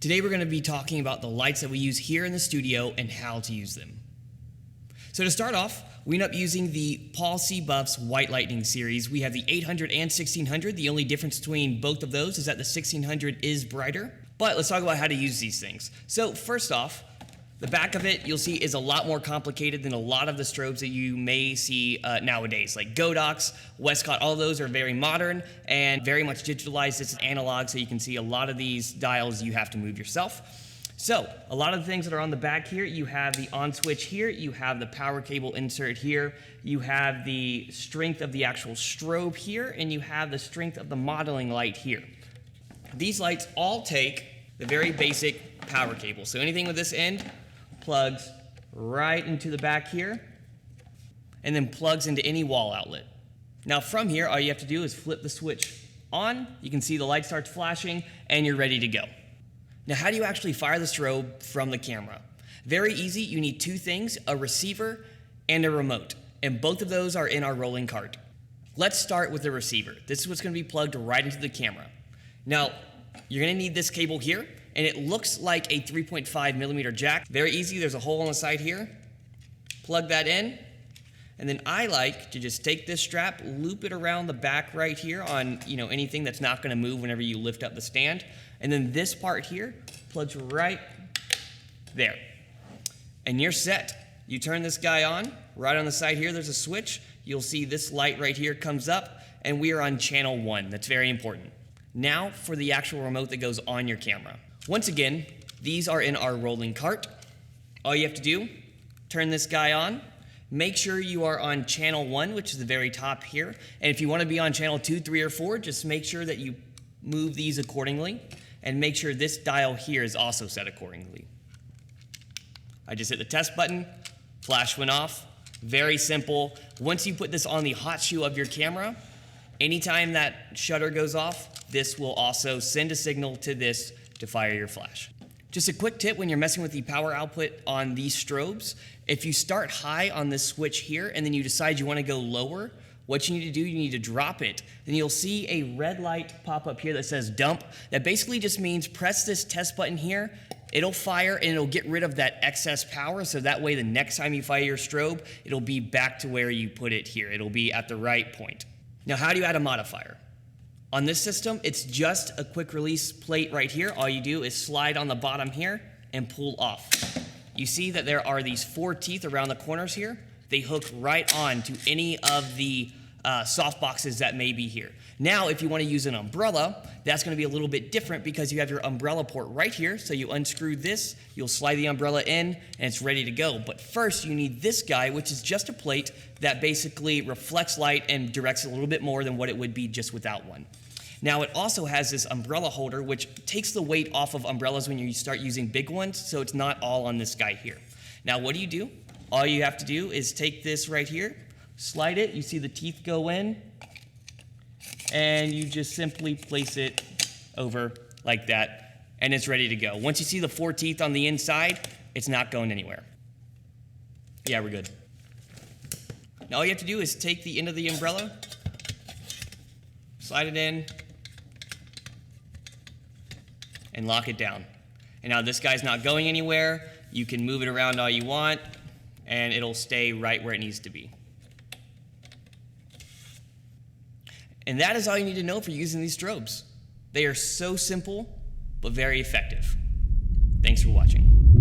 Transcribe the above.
Today we're going to be talking about the lights that we use here in the studio and how to use them. So to start off, we end up using the Paul C. Buff's White Lightning series. We have the 800 and 1600. The only difference between both of those is that the 1600 is brighter. But let's talk about how to use these things. So first off, the back of it, you'll see, is a lot more complicated than a lot of the strobes that you may see nowadays. Like Godox, Westcott, all those are very modern and very much digitalized. It's analog, so you can see a lot of these dials you have to move yourself. So a lot of the things that are on the back here, you have the on switch here, you have the power cable insert here, you have the strength of the actual strobe here, and you have the strength of the modeling light here. These lights all take the very basic power cable. So anything with this end plugs right into the back here and then plugs into any wall outlet. Now from here, all you have to do is flip the switch on. You can see the light starts flashing and you're ready to go. Now, how do you actually fire the strobe from the camera? Very easy. You need two things, a receiver and a remote. And both of those are in our rolling cart. Let's start with the receiver. This is what's going to be plugged right into the camera. Now, you're going to need this cable here, and it looks like a 3.5 millimeter jack. Very easy. There's a hole on the side here. Plug that in. And then I like to just take this strap, loop it around the back right here on anything that's not going to move whenever you lift up the stand. And then this part here plugs right there. And you're set. You turn this guy on. Right on the side here, there's a switch. You'll see this light right here comes up, and we are on channel 1. That's very important. Now for the actual remote that goes on your camera. Once again, these are in our rolling cart. All you have to do, turn this guy on. Make sure you are on channel 1, which is the very top here. And if you want to be on channel 2, 3, or 4, just make sure that you move these accordingly. And make sure this dial here is also set accordingly. I just hit the test button. Flash went off. Very simple. Once you put this on the hot shoe of your camera, anytime that shutter goes off, this will also send a signal to this to fire your flash. Just a quick tip when you're messing with the power output on these strobes, if you start high on this switch here and then you decide you want to go lower, what you need to do, you need to drop it. Then you'll see a red light pop up here that says dump. That basically just means press this test button here, it'll fire and it'll get rid of that excess power, so that way the next time you fire your strobe, it'll be back to where you put it here. It'll be at the right point. Now, how do you add a modifier? On this system, it's just a quick release plate right here. All you do is slide on the bottom here and pull off. You see that there are these 4 teeth around the corners here. They hook right on to any of the soft boxes that may be here. Now, if you want to use an umbrella, that's going to be a little bit different because you have your umbrella port right here. So you unscrew this, you'll slide the umbrella in, and it's ready to go. But first, you need this guy, which is just a plate that basically reflects light and directs a little bit more than what it would be just without one. Now, it also has this umbrella holder, which takes the weight off of umbrellas when you start using big ones, so it's not all on this guy here. Now, what do? All you have to do is take this right here, slide it, you see the teeth go in, and you just simply place it over like that, and it's ready to go. Once you see the 4 teeth on the inside, it's not going anywhere. Yeah, we're good. Now all you have to do is take the end of the umbrella, slide it in, and lock it down. And now this guy's not going anywhere. You can move it around all you want, and it'll stay right where it needs to be. And that is all you need to know for using these strobes. They are so simple, but very effective. Thanks for watching.